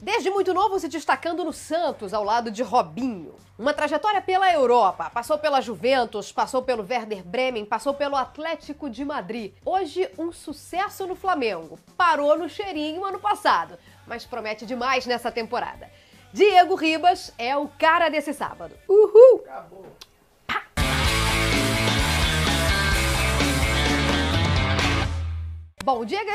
Desde muito novo se destacando no Santos, ao lado de Robinho. Uma trajetória pela Europa, passou pela Juventus, passou pelo Werder Bremen, passou pelo Atlético de Madrid. Hoje, um sucesso no Flamengo. Parou no cheirinho ano passado, mas promete demais nessa temporada. Diego Ribas é o cara desse sábado. Uhul! Acabou. Bom, o Diego...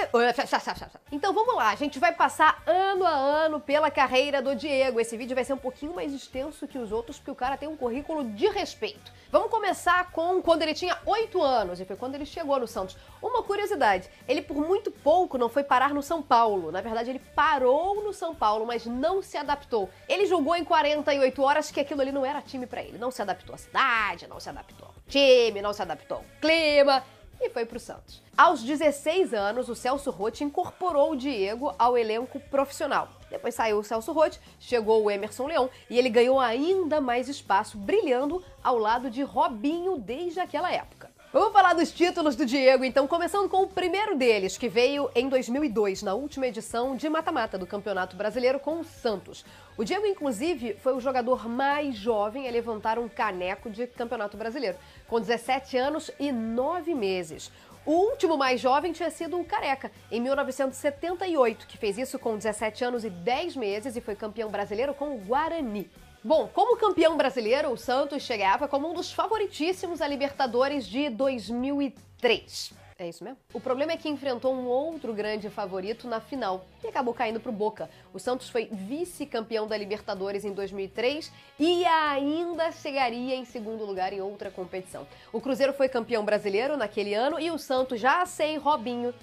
Então vamos lá, a gente vai passar ano a ano pela carreira do Diego. Esse vídeo vai ser um pouquinho mais extenso que os outros, porque o cara tem um currículo de respeito. Vamos começar com quando ele tinha 8 anos, e foi quando ele chegou no Santos. Uma curiosidade, ele por muito pouco não foi parar no São Paulo. Na verdade, ele parou no São Paulo, mas não se adaptou. Ele julgou em 48 horas que aquilo ali não era time pra ele. Não se adaptou à cidade, não se adaptou ao time, não se adaptou ao clima... e foi pro Santos. Aos 16 anos, o Celso Roth incorporou o Diego ao elenco profissional. Depois saiu o Celso Roth, chegou o Emerson Leão e ele ganhou ainda mais espaço, brilhando ao lado de Robinho desde aquela época. Vamos falar dos títulos do Diego, então, começando com o primeiro deles, que veio em 2002, na última edição de mata-mata do Campeonato Brasileiro com o Santos. O Diego, inclusive, foi o jogador mais jovem a levantar um caneco de Campeonato Brasileiro, com 17 anos e 9 meses. O último mais jovem tinha sido o Careca, em 1978, que fez isso com 17 anos e 10 meses e foi campeão brasileiro com o Guarani. Bom, como campeão brasileiro, o Santos chegava como um dos favoritíssimos a Libertadores de 2003. É isso mesmo? O problema é que enfrentou um outro grande favorito na final e acabou caindo pro Boca. O Santos foi vice-campeão da Libertadores em 2003 e ainda chegaria em segundo lugar em outra competição. O Cruzeiro foi campeão brasileiro naquele ano e o Santos, já sem Robinho,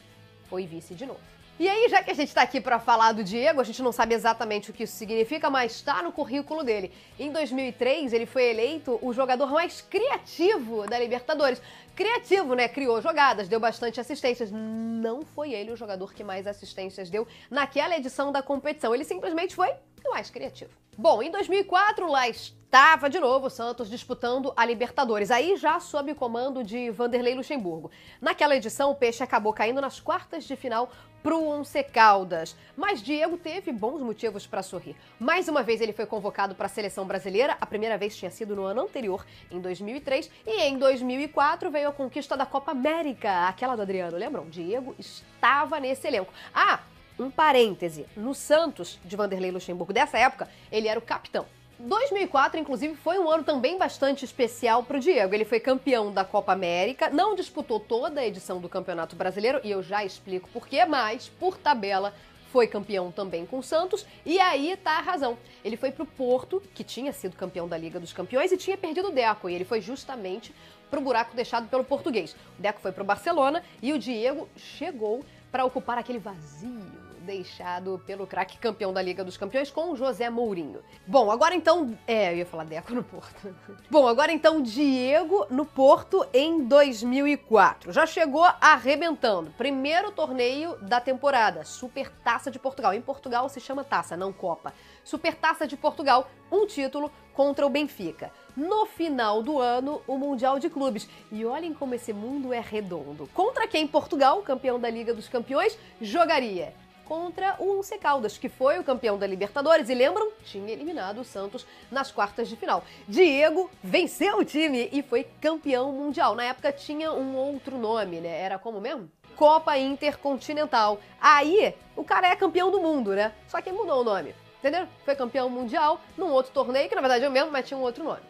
foi vice de novo. E aí, já que a gente tá aqui pra falar do Diego, a gente não sabe exatamente o que isso significa, mas tá no currículo dele. Em 2003, ele foi eleito o jogador mais criativo da Libertadores. Criativo, né? Criou jogadas, deu bastante assistências. Não foi ele o jogador que mais assistências deu naquela edição da competição. Ele simplesmente foi o mais criativo. Bom, em 2004, lá estava de novo o Santos disputando a Libertadores, aí já sob o comando de Vanderlei Luxemburgo. Naquela edição, o Peixe acabou caindo nas quartas de final pro Once Caldas, mas Diego teve bons motivos para sorrir. Mais uma vez ele foi convocado para a seleção brasileira, a primeira vez tinha sido no ano anterior, em 2003, e em 2004 veio a conquista da Copa América, aquela do Adriano, lembram? Diego estava nesse elenco. Ah, um parêntese, no Santos de Vanderlei Luxemburgo dessa época, ele era o capitão. 2004, inclusive, foi um ano também bastante especial para o Diego. Ele foi campeão da Copa América, não disputou toda a edição do Campeonato Brasileiro, e eu já explico por quê, mas, por tabela, foi campeão também com o Santos, e aí tá a razão. Ele foi pro Porto, que tinha sido campeão da Liga dos Campeões, e tinha perdido o Deco, e ele foi justamente pro buraco deixado pelo português. O Deco foi pro Barcelona, e o Diego chegou para ocupar aquele vazio deixado pelo craque campeão da Liga dos Campeões com o José Mourinho. Bom, agora então... eu ia falar Deco no Porto. Bom, agora então Diego no Porto em 2004. Já chegou arrebentando. Primeiro torneio da temporada, Supertaça de Portugal. Em Portugal se chama taça, não Copa. Supertaça de Portugal, um título contra o Benfica. No final do ano, o Mundial de Clubes. E olhem como esse mundo é redondo. Contra quem Portugal, campeão da Liga dos Campeões, jogaria? Contra o Once Caldas, que foi o campeão da Libertadores, e lembram? Tinha eliminado o Santos nas quartas de final. Diego venceu o time e foi campeão mundial. Na época tinha um outro nome, né? Era como mesmo? Copa Intercontinental. Aí, o cara é campeão do mundo, né? Só que mudou o nome, entendeu? Foi campeão mundial num outro torneio, que na verdade é o mesmo, mas tinha um outro nome.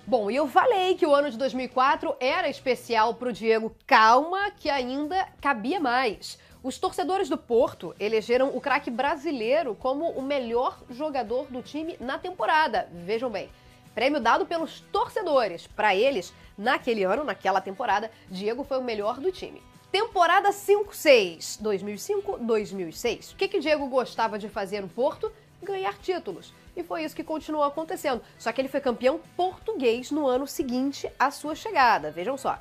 Bom, e eu falei que o ano de 2004 era especial pro Diego. Calma, que ainda cabia mais. Os torcedores do Porto elegeram o craque brasileiro como o melhor jogador do time na temporada. Vejam bem, prêmio dado pelos torcedores. Para eles, naquele ano, naquela temporada, Diego foi o melhor do time. Temporada 5-6, 2005-2006. O que Diego gostava de fazer no Porto? Ganhar títulos. E foi isso que continuou acontecendo. Só que ele foi campeão português no ano seguinte à sua chegada. Vejam só.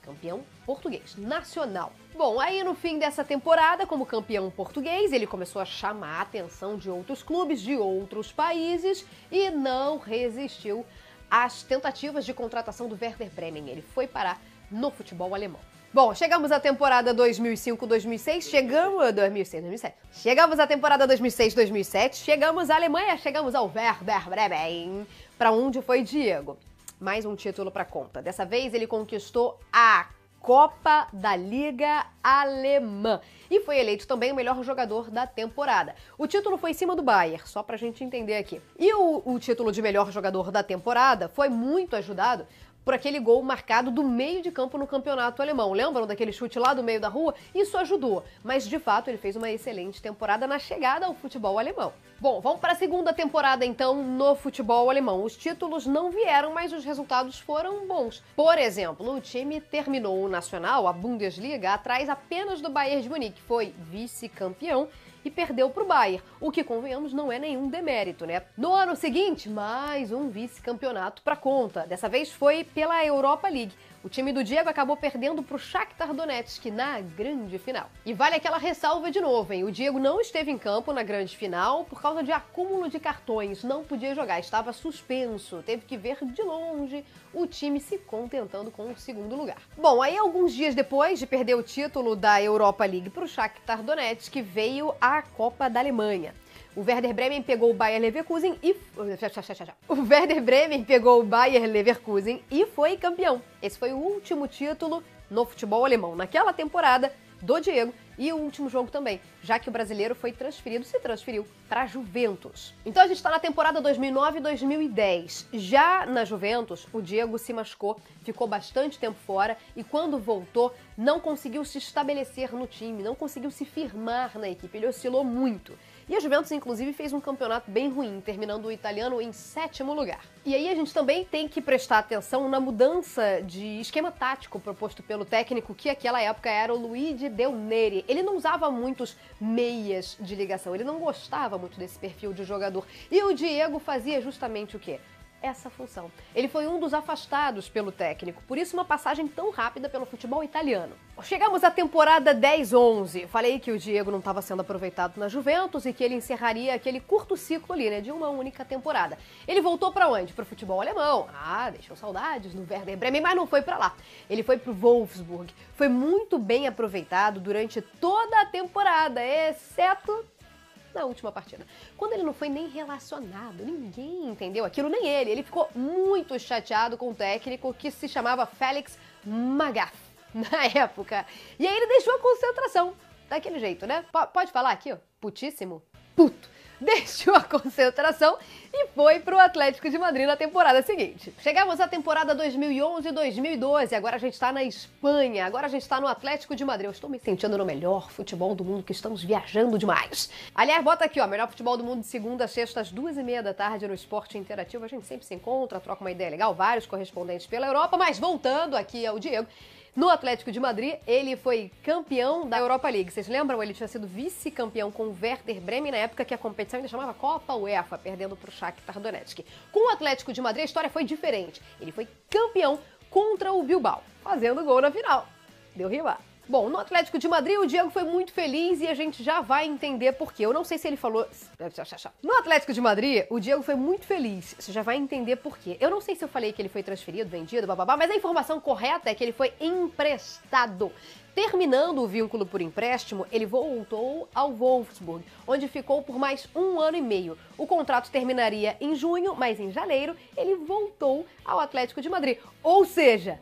Campeão português, nacional. Bom, aí no fim dessa temporada, como campeão português, ele começou a chamar a atenção de outros clubes, de outros países, e não resistiu às tentativas de contratação do Werder Bremen. Ele foi parar no futebol alemão. Bom, chegamos à temporada 2005-2006, chegamos... 2006-2007. Chegamos à temporada 2006-2007, chegamos à Alemanha, chegamos ao Werder Bremen, para onde foi Diego. Mais um título para conta. Dessa vez ele conquistou a Copa da Liga Alemã e foi eleito também o melhor jogador da temporada. O título foi em cima do Bayern, só pra gente entender aqui. E o título de melhor jogador da temporada foi muito ajudado por aquele gol marcado do meio de campo no campeonato alemão. Lembram daquele chute lá do meio da rua? Isso ajudou, mas de fato ele fez uma excelente temporada na chegada ao futebol alemão. Bom, vamos para a segunda temporada então no futebol alemão. Os títulos não vieram, mas os resultados foram bons. Por exemplo, o time terminou o Nacional, a Bundesliga, atrás apenas do Bayern de Munique, foi vice-campeão e perdeu para o Bayern, o que, convenhamos, não é nenhum demérito, né? No ano seguinte, mais um vice-campeonato para conta. Dessa vez foi pela Europa League. O time do Diego acabou perdendo para o Shakhtar Donetsk na grande final. E vale aquela ressalva de novo, hein? O Diego não esteve em campo na grande final por causa de acúmulo de cartões. Não podia jogar, estava suspenso. Teve que ver de longe o time se contentando com o segundo lugar. Bom, aí alguns dias depois de perder o título da Europa League para o Shakhtar Donetsk, veio a Copa da Alemanha. O Werder Bremen pegou o Bayer Leverkusen e... O Werder Bremen pegou o Bayer Leverkusen e foi campeão. Esse foi o último título no futebol alemão naquela temporada do Diego e o último jogo também, já que o brasileiro se transferiu para a Juventus. Então a gente está na temporada 2009-2010. Já na Juventus, o Diego se machucou, ficou bastante tempo fora e quando voltou não conseguiu se estabelecer no time, não conseguiu se firmar na equipe, ele oscilou muito. E a Juventus, inclusive, fez um campeonato bem ruim, terminando o italiano em 7º lugar. E aí a gente também tem que prestar atenção na mudança de esquema tático proposto pelo técnico, que naquela época era o Luigi Del Neri. Ele não usava muitos meias de ligação, ele não gostava muito desse perfil de jogador. E o Diego fazia justamente o quê? Essa função. Ele foi um dos afastados pelo técnico, por isso uma passagem tão rápida pelo futebol italiano. Chegamos à temporada 10-11. Falei que o Diego não estava sendo aproveitado na Juventus e que ele encerraria aquele curto ciclo ali, né, de uma única temporada. Ele voltou para onde? Para o futebol alemão. Deixou saudades no Werder Bremen, mas não foi para lá. Ele foi para o Wolfsburg. Foi muito bem aproveitado durante toda a temporada, exceto na última partida, quando ele não foi nem relacionado, ninguém entendeu aquilo, nem ele. Ele ficou muito chateado com o técnico que se chamava Felix Magath na época. E aí ele deixou a concentração, daquele jeito, né? Pode falar aqui, ó, putíssimo? Puto. Deixou a concentração e foi pro Atlético de Madrid na temporada seguinte. Chegamos à temporada 2011-2012, agora a gente tá na Espanha, agora a gente tá no Atlético de Madrid. Eu estou me sentindo no melhor futebol do mundo, que estamos viajando demais. Aliás, bota aqui, ó, melhor futebol do mundo de segunda a sexta às 2h30 da tarde no Esporte Interativo. A gente sempre se encontra, troca uma ideia legal, vários correspondentes pela Europa, mas voltando aqui ao Diego. No Atlético de Madrid, ele foi campeão da Europa League. Vocês lembram? Ele tinha sido vice-campeão com o Werder Bremen na época que a competição ainda chamava Copa UEFA, perdendo para o Shakhtar Donetsk. Com o Atlético de Madrid, a história foi diferente. Ele foi campeão contra o Bilbao, fazendo gol na final. Deu riba. Bom, no Atlético de Madrid, o Diego foi muito feliz e a gente já vai entender por quê. Eu não sei se ele falou... No Atlético de Madrid, o Diego foi muito feliz. Você já vai entender por quê. Eu não sei se eu falei que ele foi transferido, vendido, bababá, mas a informação correta é que ele foi emprestado. Terminando o vínculo por empréstimo, ele voltou ao Wolfsburg, onde ficou por mais 1 ano e meio. O contrato terminaria em junho, mas em janeiro ele voltou ao Atlético de Madrid. Ou seja...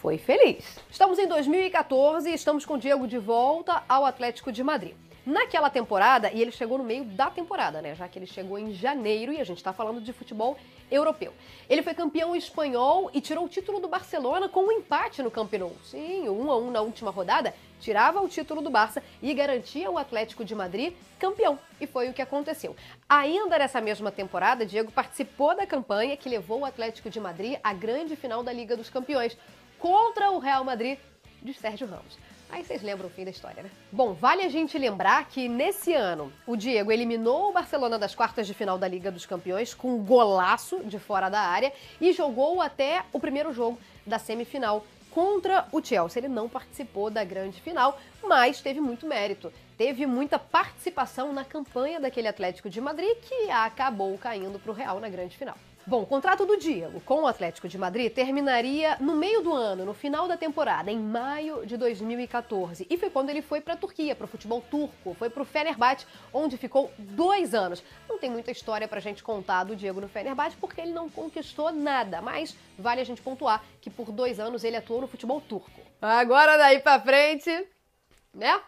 foi feliz. Estamos em 2014 e estamos com o Diego de volta ao Atlético de Madrid. Naquela temporada, e ele chegou no meio da temporada, né? Já que ele chegou em janeiro e a gente está falando de futebol europeu. Ele foi campeão espanhol e tirou o título do Barcelona com um empate no Camp Nou. Sim, o 1-1 na última rodada tirava o título do Barça e garantia o Atlético de Madrid campeão. E foi o que aconteceu. Ainda nessa mesma temporada, Diego participou da campanha que levou o Atlético de Madrid à grande final da Liga dos Campeões, contra o Real Madrid de Sérgio Ramos. Aí vocês lembram o fim da história, né? Bom, vale a gente lembrar que nesse ano o Diego eliminou o Barcelona das quartas de final da Liga dos Campeões com um golaço de fora da área e jogou até o primeiro jogo da semifinal contra o Chelsea. Ele não participou da grande final, mas teve muito mérito. Teve muita participação na campanha daquele Atlético de Madrid que acabou caindo para o Real na grande final. Bom, o contrato do Diego com o Atlético de Madrid terminaria no meio do ano, no final da temporada, em maio de 2014. E foi quando ele foi para a Turquia, para o futebol turco, foi para o Fenerbahçe, onde ficou 2 anos. Não tem muita história pra gente contar do Diego no Fenerbahçe, porque ele não conquistou nada, mas vale a gente pontuar que por 2 anos ele atuou no futebol turco. Agora daí pra frente, né?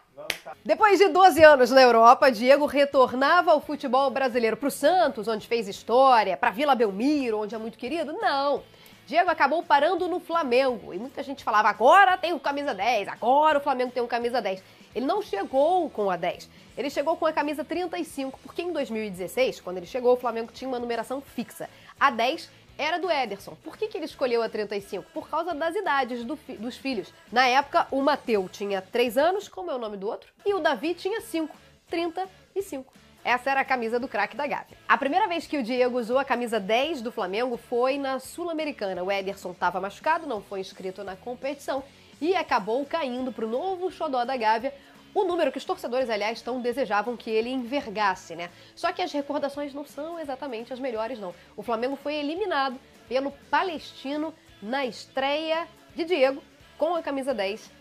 Depois de 12 anos na Europa, Diego retornava ao futebol brasileiro, para o Santos, onde fez história, para Vila Belmiro, onde é muito querido? Não. Diego acabou parando no Flamengo e muita gente falava, agora tem o camisa 10, agora o Flamengo tem um camisa 10. Ele não chegou com a 10, ele chegou com a camisa 35, porque em 2016, quando ele chegou, o Flamengo tinha uma numeração fixa. A 10 era do Ederson. Por que ele escolheu a 35? Por causa das idades dos filhos. Na época, o Mateu tinha 3 anos, como é o nome do outro, e o Davi tinha 5, 35. Essa era a camisa do craque da Gávea. A primeira vez que o Diego usou a camisa 10 do Flamengo foi na Sul-Americana. O Ederson estava machucado, não foi inscrito na competição e acabou caindo para o novo xodó da Gávea, o número que os torcedores, aliás, desejavam que ele envergasse, né? Só que as recordações não são exatamente as melhores, não. O Flamengo foi eliminado pelo Palestino na estreia de Diego com a camisa 10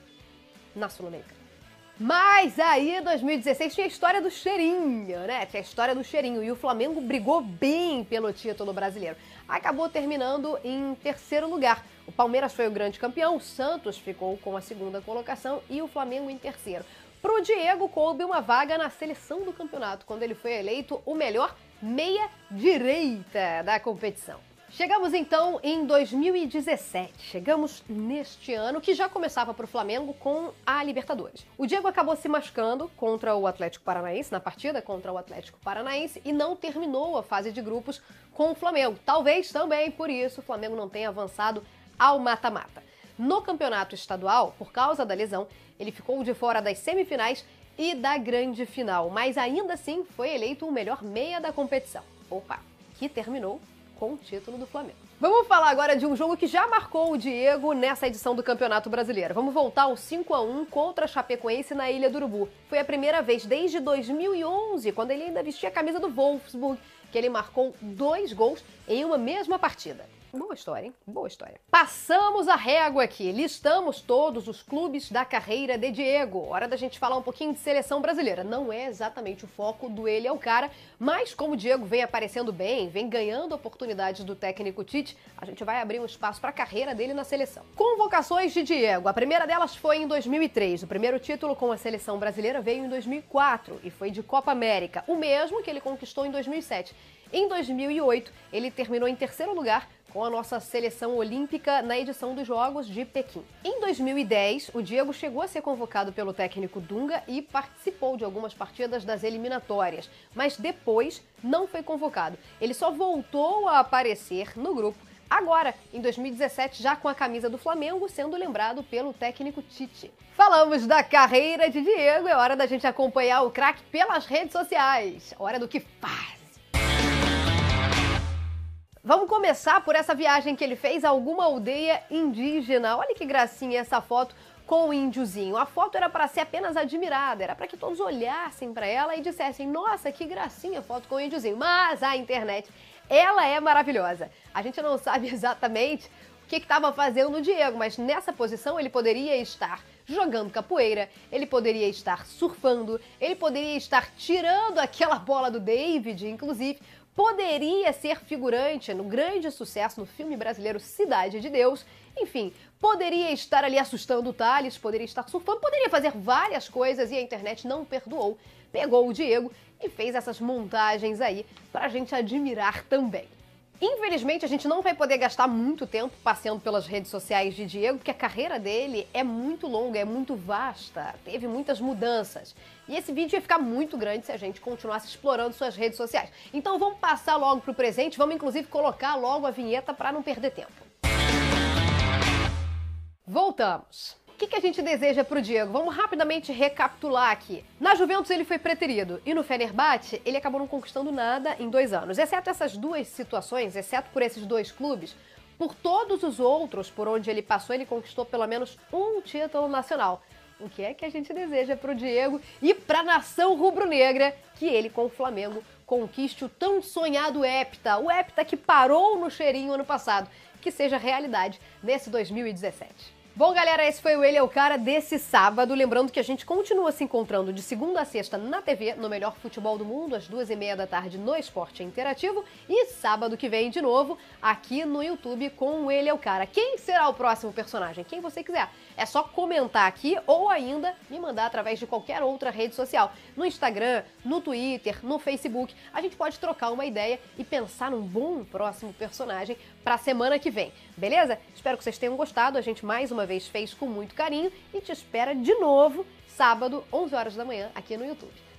na Sul-Americana. Mas aí, 2016, tinha a história do cheirinho, né? Tinha a história do cheirinho e o Flamengo brigou bem pelo título brasileiro. Acabou terminando em 3º lugar. O Palmeiras foi o grande campeão, o Santos ficou com a 2ª colocação e o Flamengo em 3º. Pro Diego coube uma vaga na seleção do campeonato, quando ele foi eleito o melhor meia-direita da competição. Chegamos então em 2017, chegamos neste ano que já começava para o Flamengo com a Libertadores. O Diego acabou se machucando contra o Atlético Paranaense, na partida contra o Atlético Paranaense, e não terminou a fase de grupos com o Flamengo. Talvez também por isso o Flamengo não tenha avançado ao mata-mata. No campeonato estadual, por causa da lesão, ele ficou de fora das semifinais e da grande final, mas ainda assim foi eleito o melhor meia da competição. Opa, que terminou com o título do Flamengo. Vamos falar agora de um jogo que já marcou o Diego nessa edição do Campeonato Brasileiro. Vamos voltar ao 5-1 contra a Chapecoense na Ilha do Urubu. Foi a primeira vez desde 2011, quando ele ainda vestia a camisa do Wolfsburg, que ele marcou 2 gols em uma mesma partida. Boa história, hein? Boa história. Passamos a régua aqui, listamos todos os clubes da carreira de Diego. Hora da gente falar um pouquinho de seleção brasileira. Não é exatamente o foco do Ele é o Cara, mas como o Diego vem aparecendo bem, vem ganhando oportunidades do técnico Tite, a gente vai abrir um espaço para a carreira dele na seleção. Convocações de Diego. A primeira delas foi em 2003. O primeiro título com a seleção brasileira veio em 2004 e foi de Copa América, o mesmo que ele conquistou em 2007. Em 2008, ele terminou em 3º lugar com a nossa seleção olímpica na edição dos Jogos de Pequim. Em 2010, o Diego chegou a ser convocado pelo técnico Dunga e participou de algumas partidas das eliminatórias, mas depois não foi convocado. Ele só voltou a aparecer no grupo agora, em 2017, já com a camisa do Flamengo, sendo lembrado pelo técnico Tite. Falamos da carreira de Diego, é hora da gente acompanhar o craque pelas redes sociais. Hora do que faz. Vamos começar por essa viagem que ele fez a alguma aldeia indígena. Olha que gracinha essa foto com o índiozinho. A foto era para ser apenas admirada, era para que todos olhassem para ela e dissessem, nossa, que gracinha a foto com o índiozinho. Mas a internet, ela é maravilhosa. A gente não sabe exatamente o que estava fazendo o Diego, mas nessa posição ele poderia estar jogando capoeira, ele poderia estar surfando, ele poderia estar tirando aquela bola do David, inclusive, poderia ser figurante no grande sucesso no filme brasileiro Cidade de Deus, enfim, poderia estar ali assustando o Thales, poderia estar surfando, poderia fazer várias coisas e a internet não perdoou, pegou o Diego e fez essas montagens aí pra gente admirar também. Infelizmente, a gente não vai poder gastar muito tempo passeando pelas redes sociais de Diego, porque a carreira dele é muito longa, é muito vasta, teve muitas mudanças. E esse vídeo ia ficar muito grande se a gente continuasse explorando suas redes sociais. Então vamos passar logo pro presente, vamos inclusive colocar logo a vinheta para não perder tempo. Voltamos. O que a gente deseja pro Diego? Vamos rapidamente recapitular aqui. Na Juventus ele foi preterido e no Fenerbahçe ele acabou não conquistando nada em 2 anos. Exceto essas 2 situações, exceto por esses 2 clubes, por todos os outros por onde ele passou, ele conquistou pelo menos um título nacional. O que é que a gente deseja pro Diego e pra nação rubro-negra que ele com o Flamengo conquiste o tão sonhado Hepta, o Hepta que parou no cheirinho ano passado, que seja realidade nesse 2017. Bom, galera, esse foi o Ele é o Cara desse sábado. Lembrando que a gente continua se encontrando de segunda a sexta na TV, no Melhor Futebol do Mundo, às 2h30 da tarde no Esporte Interativo. E sábado que vem, de novo, aqui no YouTube com o Ele é o Cara. Quem será o próximo personagem? Quem você quiser. É só comentar aqui ou ainda me mandar através de qualquer outra rede social. No Instagram, no Twitter, no Facebook. A gente pode trocar uma ideia e pensar num bom próximo personagem para a semana que vem. Beleza? Espero que vocês tenham gostado. A gente mais uma vez fez com muito carinho e te espera de novo sábado, 11 horas da manhã, aqui no YouTube.